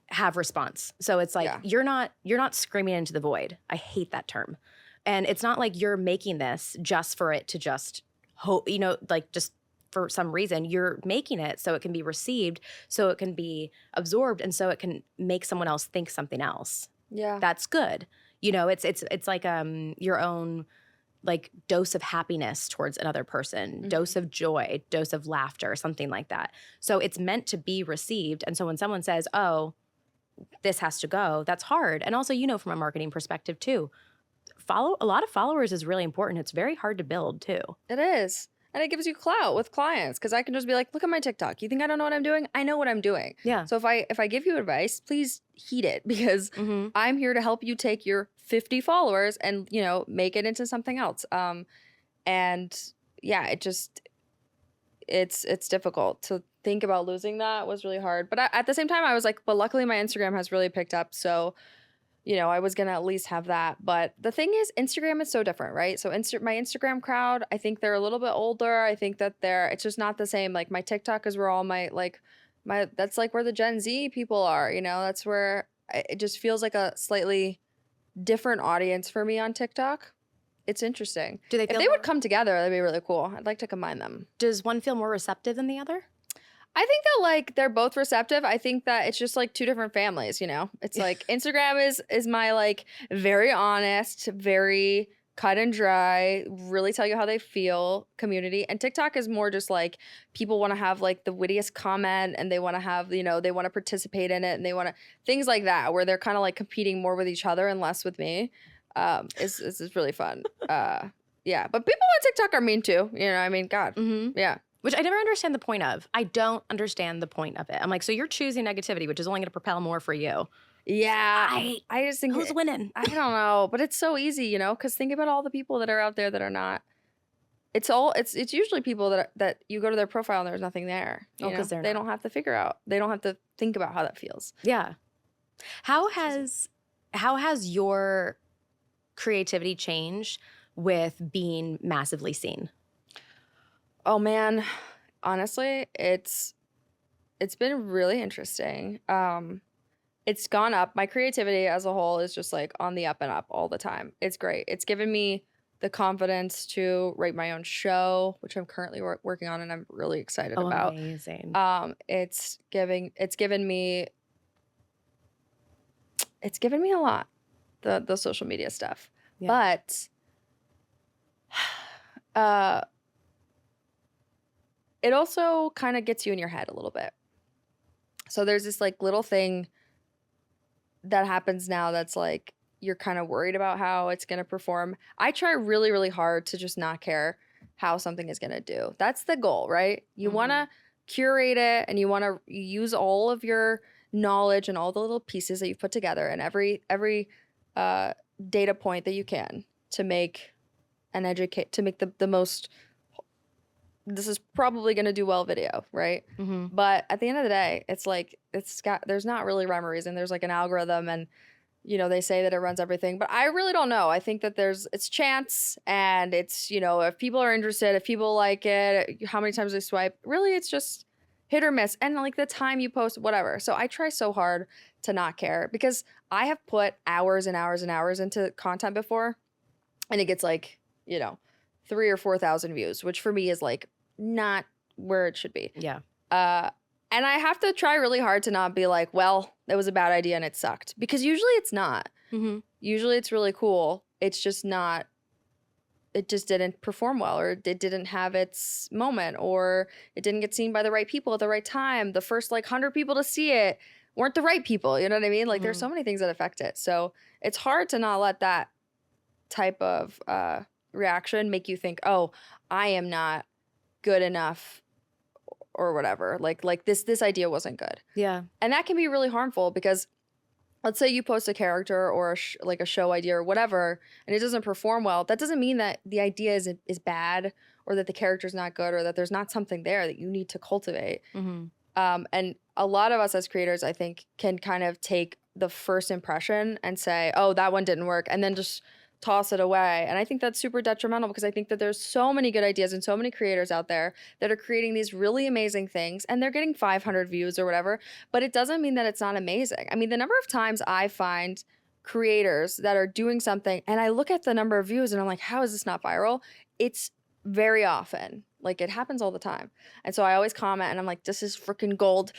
have response. So it's like you're not screaming into the void. I hate that term. And it's not like you're making this just for it to just hope, you know, like just for some reason. You're making it so it can be received, so it can be absorbed, and so it can make someone else think something else. Yeah. That's good. You know, it's like your own like dose of happiness towards another person, dose of joy, dose of laughter, something like that. So it's meant to be received. And so when someone says, oh, this has to go, that's hard. And also, you know, from a marketing perspective too, a lot of followers is really important. It's very hard to build too. It is. And it gives you clout with clients because I can just be like, look at my TikTok. You think I don't know what I'm doing? I know what I'm doing. Yeah. So if I give you advice, please heed it because I'm here to help you take your 50 followers and, you know, make it into something else. And yeah, it's difficult to think about losing that. Was really hard. But at the same time, I was like, but luckily my Instagram has really picked up. So, you know, I was going to at least have that. But the thing is, Instagram is so different, right? So my Instagram crowd, I think they're a little bit older. I think that it's just not the same. Like my TikTok is where all that's like where the Gen Z people are, you know, that's where it just feels like a slightly different audience for me on TikTok. It's interesting. If they would come together, that'd be really cool. I'd like to combine them. Does one feel more receptive than the other? I think that like they're both receptive. I think that it's just like two different families, you know? It's like Instagram is my like very honest, very cut and dry, really tell you how they feel community. And TikTok is more just like people want to have like the wittiest comment and they want to have, you know, they want to participate in it and they want to things like that where they're kind of like competing more with each other and less with me. Is really fun. Yeah, but people on TikTok are mean too. You know, I mean, God, yeah. Which I never understand the point of. I don't understand the point of it. I'm like, so you're choosing negativity, which is only going to propel more for you. Yeah, I just think who's winning? I don't know, but it's so easy, you know, because think about all the people that are out there that are not. It's usually people that you go to their profile and there's nothing there. Because they don't have to figure out. They don't have to think about how that feels. Yeah. How has your creativity changed with being massively seen? Oh man, honestly, it's been really interesting. It's gone up. My creativity as a whole is just like on the up and up all the time. It's great. It's given me the confidence to write my own show, which I'm currently working on and I'm really excited about. Amazing. It's given me a lot, the social media stuff. Yeah. But it also kind of gets you in your head a little bit. So there's this like little thing that happens now that's like you're kind of worried about how it's going to perform. I try really, really hard to just not care how something is going to do. That's the goal, right? You want to curate it and you want to use all of your knowledge and all the little pieces that you've put together and every data point that you can to make the most, this is probably going to do well video, right? But at the end of the day, it's like there's not really rhyme or reason. There's like an algorithm and you know they say that it runs everything, but I really don't know. I think that it's chance and it's, you know, if people are interested, if people like it, how many times they swipe, really it's just hit or miss and like the time you post, whatever. So I try so hard to not care because I have put hours and hours and hours into content before and it gets like, you know, 3,000 or 4,000 views, which for me is like not where it should be. Yeah. And I have to try really hard to not be like, well, that was a bad idea and it sucked. Because usually it's not. Usually it's really cool. It's just not, it just didn't perform well or it didn't have its moment or it didn't get seen by the right people at the right time. The first like 100 people to see it weren't the right people. You know what I mean? Like there's so many things that affect it. So it's hard to not let that type of reaction make you think, oh, I am not good enough or whatever, like this idea wasn't good. Yeah. And that can be really harmful because let's say you post a character or like a show idea or whatever and it doesn't perform well. That doesn't mean that the idea is bad or that the character's not good or that there's not something there that you need to cultivate. And a lot of us as creators, I think, can kind of take the first impression and say, oh, that one didn't work, and then just toss it away. And I think that's super detrimental because I think that there's so many good ideas and so many creators out there that are creating these really amazing things and they're getting 500 views or whatever, but it doesn't mean that it's not amazing. I mean, the number of times I find creators that are doing something and I look at the number of views and I'm like, how is this not viral? It's very often. Like it happens all the time. And so I always comment and I'm like, this is freaking gold.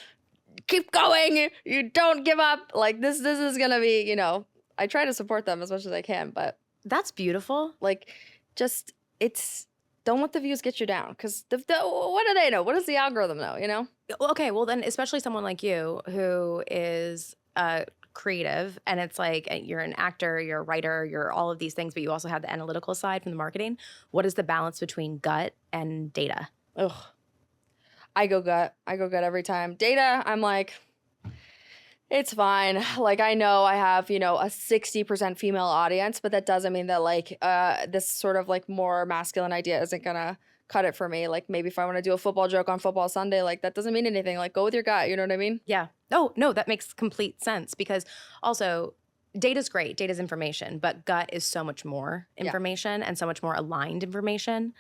Keep going. You don't give up. Like this is going to be, you know, I try to support them as much as I can, but that's beautiful. Like, just don't let the views get you down because what do they know? What does the algorithm know? You know? Okay, well then, especially someone like you who is creative, and it's like you're an actor, you're a writer, you're all of these things, but you also have the analytical side from the marketing. What is the balance between gut and data? Ugh, I go gut every time. Data, I'm like, it's fine. Like, I know I have, you know, a 60% female audience, but that doesn't mean that, like, this sort of, like, more masculine idea isn't gonna cut it for me. Like, maybe if I want to do a football joke on Football Sunday, like, that doesn't mean anything. Like, go with your gut. You know what I mean? Yeah. Oh, no, that makes complete sense because also data's great. Data's information, but gut is so much more information and so much more aligned information.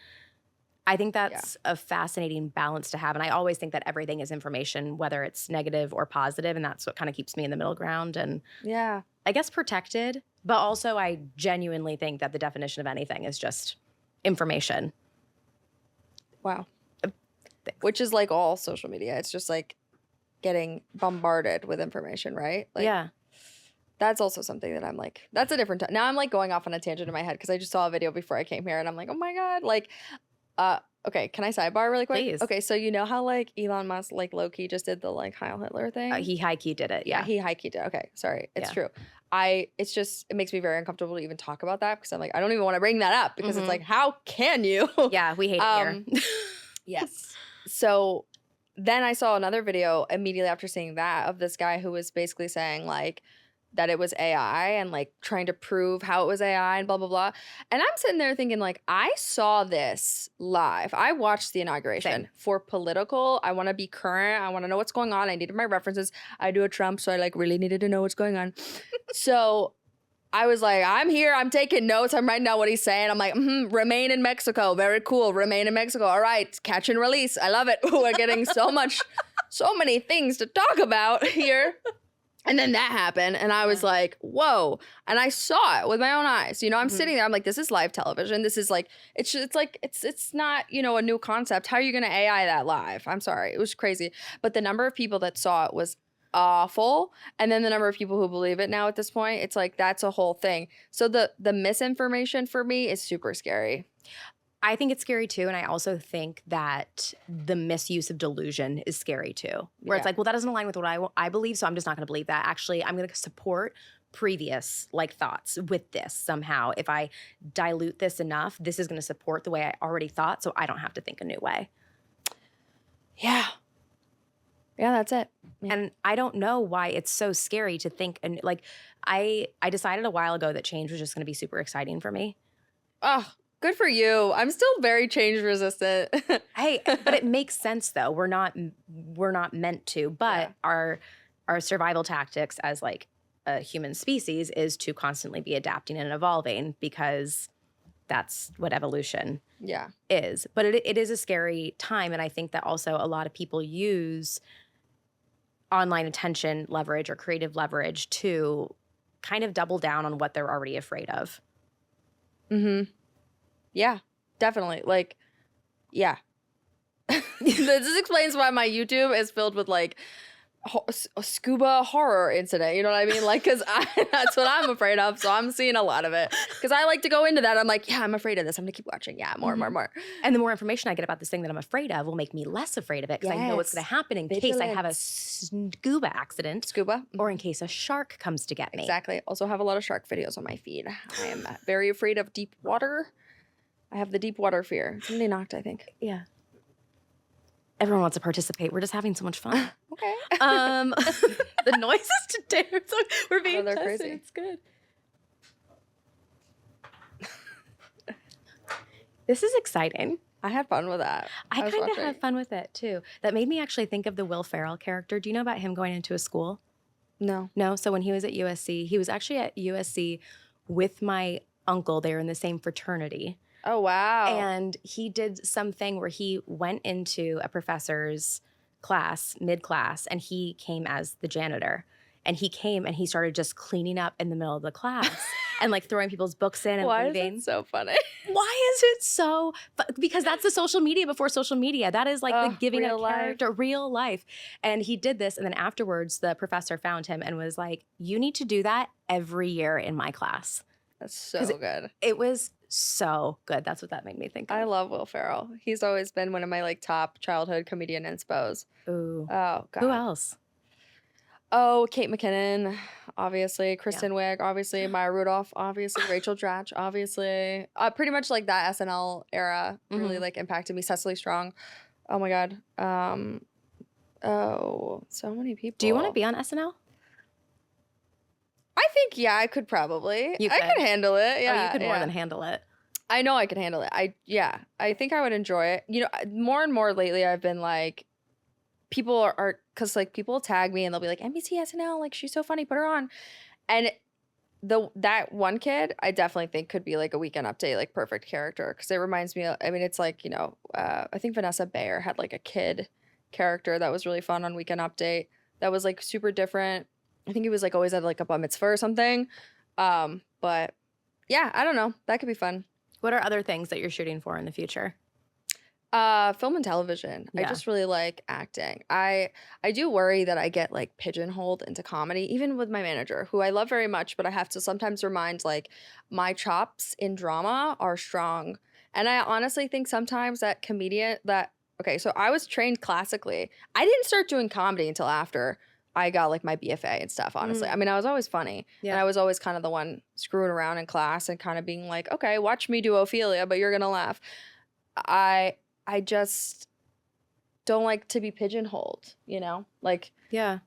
I think that's a fascinating balance to have. And I always think that everything is information, whether it's negative or positive. And that's what kind of keeps me in the middle ground. And I guess protected. But also I genuinely think that the definition of anything is just information. Wow. Thanks. which is like all social media. It's just like getting bombarded with information, right? Like, yeah. that's also something that I'm like, that's a different time. Now I'm like going off on a tangent in my head because I just saw a video before I came here and I'm like, oh my God. Like, okay, can I sidebar really quick? Please. Okay, so you know how like Elon Musk, like low-key just did the like Heil Hitler thing? He high-key did it, yeah. He high-key did. Okay, sorry. It's Yeah. true. It's just, it makes me very uncomfortable to even talk about that because I'm like, I don't even want to bring that up because it's like, how can you? Yeah, we hate it here. Yes. So then I saw another video immediately after seeing that of this guy who was basically saying like that it was AI and like trying to prove how it was AI and blah, blah, blah. And I'm sitting there thinking like, I saw this live. I watched the inauguration. Same. For political. I want to be current. I want to know what's going on. I needed my references. I do a Trump, so I like really needed to know what's going on. So I was like, I'm here. I'm taking notes. I'm writing down what he's saying. I'm like, remain in Mexico. Very cool. Remain in Mexico. All right. Catch and release. I love it. We're getting so many things to talk about here. And then that happened. And I was like, whoa. And I saw it with my own eyes. You know, I'm sitting there. I'm like, this is live television. This is like, it's not, you know, a new concept. How are you going to AI that live? I'm sorry. It was crazy. But the number of people that saw it was awful. And then the number of people who believe it now at this point, it's like, that's a whole thing. So the misinformation for me is super scary. I think it's scary too. And I also think that the misuse of delusion is scary too. Where it's like, well, that doesn't align with what I believe, so I'm just not going to believe that. Actually, I'm going to support previous like thoughts with this somehow. If I dilute this enough, this is going to support the way I already thought, so I don't have to think a new way. Yeah. Yeah, that's it. Yeah. And I don't know why it's so scary to think. And like, I decided a while ago that change was just going to be super exciting for me. Oh, good for you. I'm still very change resistant. Hey, but it makes sense though. We're not meant to. But our survival tactics as like a human species is to constantly be adapting and evolving because that's what evolution is. But it is a scary time, and I think that also a lot of people use online attention leverage or creative leverage to kind of double down on what they're already afraid of. Mm-hmm. Yeah, definitely. Like, yeah. This explains why my YouTube is filled with like scuba horror incident. You know what I mean? Like, because that's what I'm afraid of. So I'm seeing a lot of it. Because I like to go into that. I'm like, yeah, I'm afraid of this. I'm going to keep watching. Yeah, more. And the more information I get about this thing that I'm afraid of will make me less afraid of it because I know what's going to happen in case I have a scuba accident. Scuba. Or in case a shark comes to get me. Exactly. Also have a lot of shark videos on my feed. I am very afraid of deep water. I have the deep water fear. Somebody knocked, I think. Yeah. Everyone wants to participate. We're just having so much fun. Okay. The noises today are so we're being tested. Crazy. It's good. This is exciting. I had fun with that. I kind of had fun with it too. That made me actually think of the Will Ferrell character. Do you know about him going into a school? No. No. So when he was at USC, he was actually at USC with my uncle. They were in the same fraternity. Oh, wow. And he did something where he went into a professor's class, mid-class, and he came as the janitor. And he came and he started just cleaning up in the middle of the class and like throwing people's books in and Why leaving. Is it so funny? Why is it so? Because that's the social media before social media. That is like the giving a character real life. And he did this. And then afterwards, the professor found him and was like, you need to do that every year in my class. That's so good. It was so good. That's what that made me think of. I love Will Ferrell. He's always been one of my like top childhood comedian inspos. Ooh. Oh, God. Who else? Oh, Kate McKinnon, obviously. Kristen Wiig, obviously. Maya Rudolph, obviously. Rachel Dratch, obviously. Pretty much like that SNL era really like impacted me. Cecily Strong. Oh my God. Oh, so many people. Do you want to be on SNL? I think, I could probably. I could handle it. Yeah. Oh, you could more than handle it. I know I could handle it. I think I would enjoy it. You know, more and more lately I've been like, people are because like people tag me and they'll be like, NBC SNL, like she's so funny, put her on. And that one kid, I definitely think could be like a Weekend Update, like perfect character. Because it reminds me of, I mean, it's like, you know, I think Vanessa Bayer had like a kid character that was really fun on Weekend Update. That was like super different. I think he was like always at like a bar mitzvah or something. But yeah, I don't know. That could be fun. What are other things that you're shooting for in the future? Film and television. I Yeah. just really like acting. I do worry that I get like pigeonholed into comedy, even with my manager, who I love very much, but I have to sometimes remind like my chops in drama are strong. And I honestly think sometimes that okay, so I was trained classically. I didn't start doing comedy until after I got like my BFA and stuff, honestly. I mean, I was always funny. And I was always kind of the one screwing around in class and kind of being like, okay, watch me do Ophelia, but you're gonna laugh. I just don't like to be pigeonholed, you know? Like, Yeah.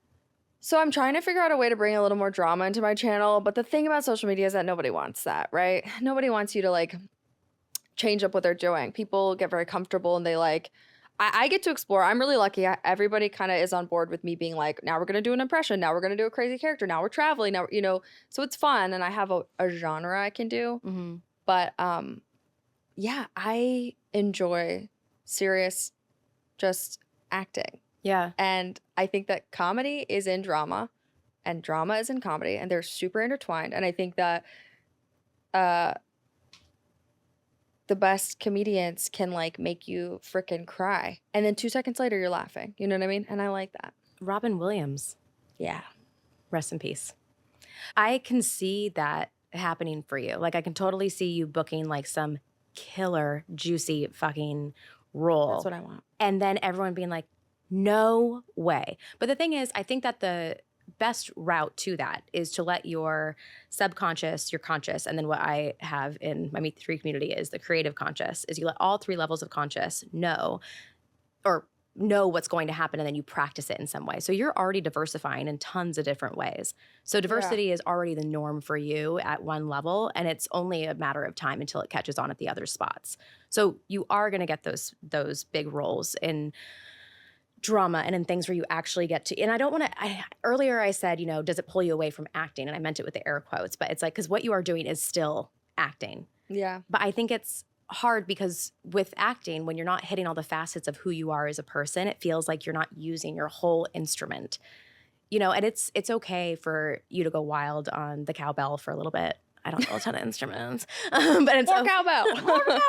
so I'm trying to figure out a way to bring a little more drama into my channel. But the thing about social media is that nobody wants that, right? Nobody wants you to like change up what they're doing. People get very comfortable and they like, I get to explore. I'm really lucky. Everybody kind of is on board with me being like, now we're going to do an impression. Now we're going to do a crazy character. Now we're traveling. Now, you know, so it's fun. And I have a genre I can do. Mm-hmm. But yeah, I enjoy serious just acting. Yeah. And I think that comedy is in drama and drama is in comedy and they're super intertwined. And I think that the best comedians can like make you freaking cry. And then 2 seconds later you're laughing. You know what I mean? And I like that. Robin Williams. Yeah. Rest in peace. I can see that happening for you. Like I can totally see you booking like some killer, juicy fucking role. That's what I want. And then everyone being like, no way. But the thing is, I think that the best route to that is to let your subconscious, your conscious, and then what I have in my Meet the Three community is the creative conscious, is you let all three levels of conscious know what's going to happen, and then you practice it in some way. So you're already diversifying in tons of different ways. So diversity is already the norm for you at one level, and it's only a matter of time until it catches on at the other spots. So you are going to get those big roles in drama and in things where you actually get to, and I don't want to, earlier I said, you know, does it pull you away from acting? And I meant it with the air quotes, but it's like, because what you are doing is still acting. Yeah. But I think it's hard because with acting, when you're not hitting all the facets of who you are as a person, it feels like you're not using your whole instrument, you know, and it's okay for you to go wild on the cowbell for a little bit. I don't know a ton of instruments, but it's More cowbell. More cowbell.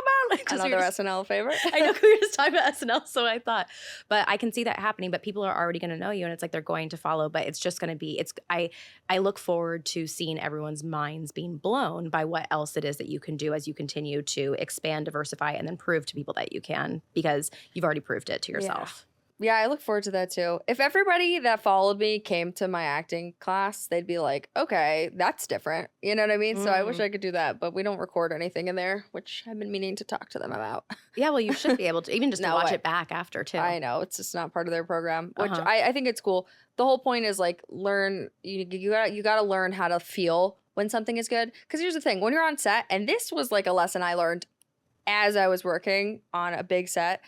Another SNL favorite. I know we were just talking about SNL, so I thought, but I can see that happening. But people are already going to know you, and it's like they're going to follow. But it's just going to be. I look forward to seeing everyone's minds being blown by what else it is that you can do as you continue to expand, diversify, and then prove to people that you can, because you've already proved it to yourself. Yeah, I look forward to that too. If everybody that followed me came to my acting class, they'd be like, okay, that's different. You know what I mean? So I wish I could do that, but we don't record anything in there, which I've been meaning to talk to them about. Yeah, well, you should be able to, even just to watch it back after too. I know, it's just not part of their program, which I think it's cool. The whole point is like you gotta learn how to feel when something is good. Because here's the thing, when you're on set, and this was like a lesson I learned as I was working on a big set,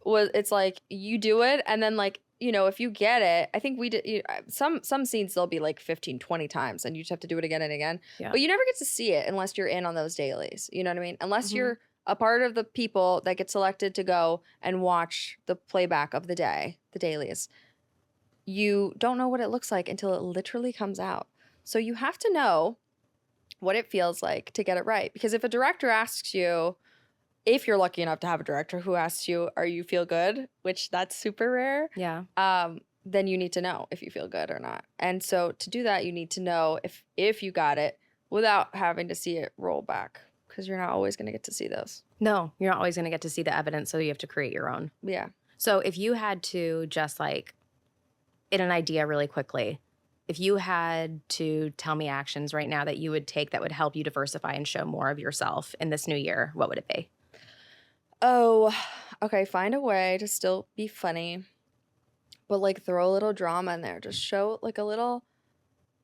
it's like you do it and then like, you know, if you get it, I think we did some scenes they'll be like 15, 20 times and you just have to do it again and again. Yeah. But you never get to see it unless you're in on those dailies. You know what I mean? Unless you're a part of the people that get selected to go and watch the playback of the day, the dailies. You don't know what it looks like until it literally comes out. So you have to know what it feels like to get it right. Because if a director asks you, if you're lucky enough to have a director who asks you, are you feel good? Which that's super rare. Yeah. Then you need to know if you feel good or not. And so to do that, you need to know if you got it without having to see it roll back, because you're not always going to get to see those. No, you're not always going to get to see the evidence. So you have to create your own. Yeah. So if you had to just like, in an idea really quickly, if you had to tell me actions right now that you would take that would help you diversify and show more of yourself in this new year, what would it be? Oh, okay. Find a way to still be funny, but like throw a little drama in there. Just show like a little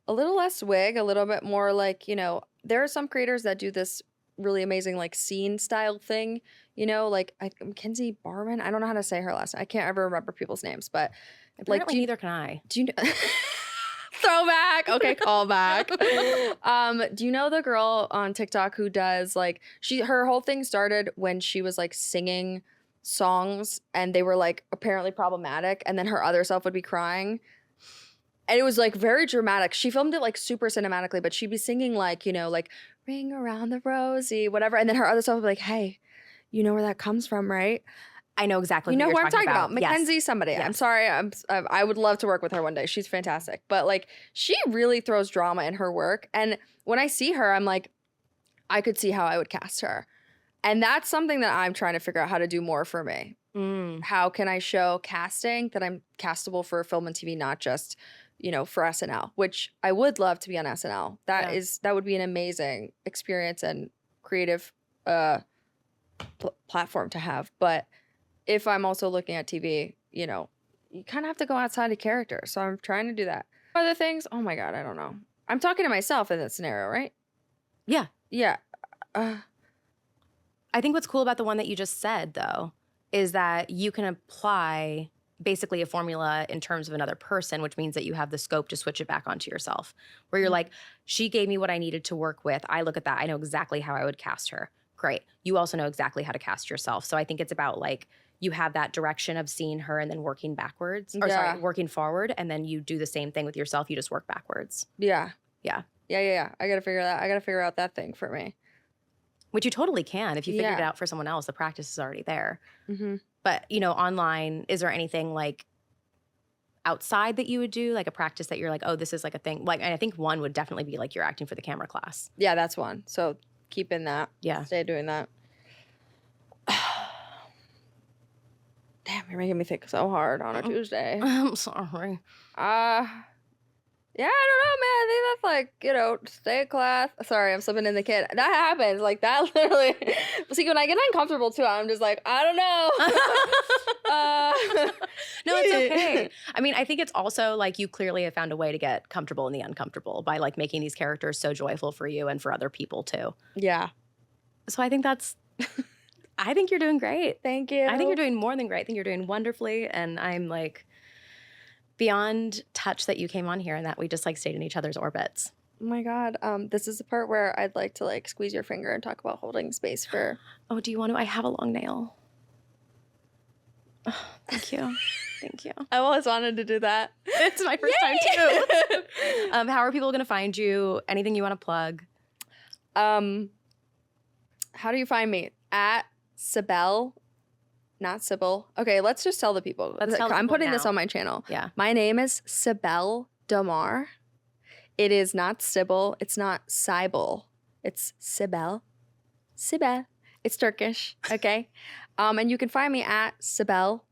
less wig, a little bit more like, you know, there are some creators that do this really amazing like scene style thing, you know, like Mackenzie Barman. I don't know how to say her last name. I can't ever remember people's names, but apparently like neither can I. Do you know? Throwback. Okay, call back. Do you know the girl on TikTok who does like her whole thing started when she was like singing songs and they were like apparently problematic, and then her other self would be crying. And it was like very dramatic. She filmed it like super cinematically, but she'd be singing like, you know, like Ring Around the Rosie, whatever. And then her other self would be like, hey, you know where that comes from, right? I know exactly You know who who you're I'm talking about. Yes. Mackenzie somebody. Yes. I'm sorry. I would love to work with her one day. She's fantastic. But like she really throws drama in her work. And when I see her, I'm like, I could see how I would cast her. And that's something that I'm trying to figure out how to do more for me. How can I show casting that I'm castable for film and TV, not just, you know, for SNL, which I would love to be on SNL. That would be an amazing experience and creative platform to have. But if I'm also looking at TV, you know, you kind of have to go outside of character. So I'm trying to do that. Other things, oh my God, I don't know. I'm talking to myself in that scenario, right? Yeah. Yeah. I think what's cool about the one that you just said, though, is that you can apply basically a formula in terms of another person, which means that you have the scope to switch it back onto yourself. Where you're like, she gave me what I needed to work with. I look at that. I know exactly how I would cast her. Great. You also know exactly how to cast yourself. So I think it's about like, you have that direction of seeing her and then working backwards. Or sorry, working forward. And then you do the same thing with yourself. You just work backwards. Yeah. Yeah. Yeah. I got to figure that. I got to figure out that thing for me. Which you totally can. If you figured it out for someone else, the practice is already there. But, you know, online, is there anything like outside that you would do? Like a practice that you're like, oh, this is like a thing. Like, and I think one would definitely be like you're acting for the camera class. Yeah, that's one. So keep in that. Yeah. Stay doing that. Damn, you're making me think so hard on a Tuesday. I'm sorry. Yeah, I don't know, man. I think that's like, you know, stay in class. Sorry, I'm slipping in the kid. That happens. Like, that literally. See, when I get uncomfortable, too, I'm just like, I don't know. No, it's okay. I mean, I think it's also like you clearly have found a way to get comfortable in the uncomfortable by like making these characters so joyful for you and for other people, too. Yeah. So I think that's... I think you're doing great. Thank you. I think you're doing more than great. I think you're doing wonderfully. And I'm like... beyond touch that you came on here and that we just like stayed in each other's orbits. Oh my God. This is the part where I'd like to like squeeze your finger and talk about holding space for. Oh, do you want to? I have a long nail. Oh, thank you. Thank you. I always wanted to do that. It's my first time too. How are people going to find you? Anything you want to plug? How do you find me? At Sibel. Not Sybil. Okay, let's just tell the people. I'm putting this on my channel. Yeah. My name is Sibel Damar. It is not Sybil. It's not Sibel. It's Sibel. Sibel. It's Turkish. Okay. And you can find me at Sibel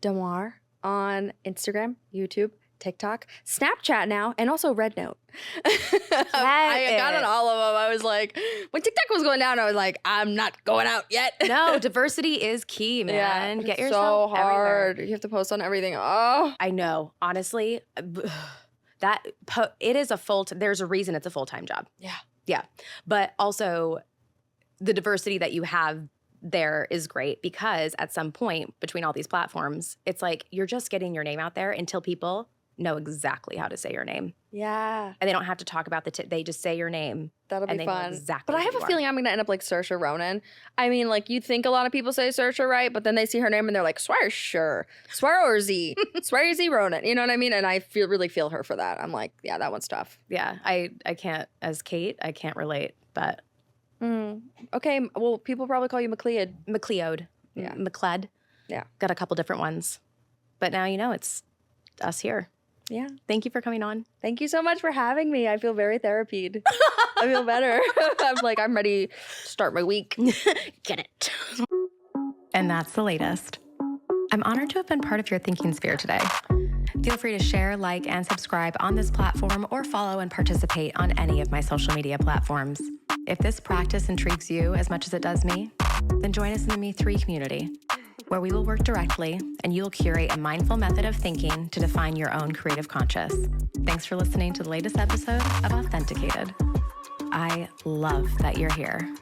Damar on Instagram, YouTube, TikTok, Snapchat now, and also Red Note. I got on all of them. I was like, when TikTok was going down, I was like, I'm not going out yet. No, diversity is key, man. Yeah, get yourself so hard. everywhere. You have to post on everything. Oh, I know. Honestly, it is a there's a reason it's a full-time job. yeah. Yeah. But also the diversity that you have there is great because at some point between all these platforms, it's like you're just getting your name out there until people know exactly how to say your name. Yeah. And they don't have to talk about they just say your name. That'll be and they know fun. exactly but I have who a you feeling I'm going to end up like Saoirse Ronan. I mean, like you'd think a lot of people say Saoirse, right? But then they see her name and they're like, Swarsher Ronan. You know what I mean? And I really feel her for that. I'm like, yeah, that one's tough. Yeah. I can't, as Kate, I can't relate, but. Okay. Well, people probably call you McLeod. McLeod. Yeah. McLeod. Yeah. Got a couple different ones. But now you know it's us here. Yeah. Thank you for coming on. Thank you so much for having me. I feel very therapied. I feel better. I'm ready to start my week. Get it. And that's the latest. I'm honored to have been part of your thinking sphere today. Feel free to share, like, and subscribe on this platform or follow and participate on any of my social media platforms. If this practice intrigues you as much as it does me, then join us in the Me3 community, where we will work directly and you will curate a mindful method of thinking to define your own creative conscious. Thanks for listening to the latest episode of Authenticated. I love that you're here.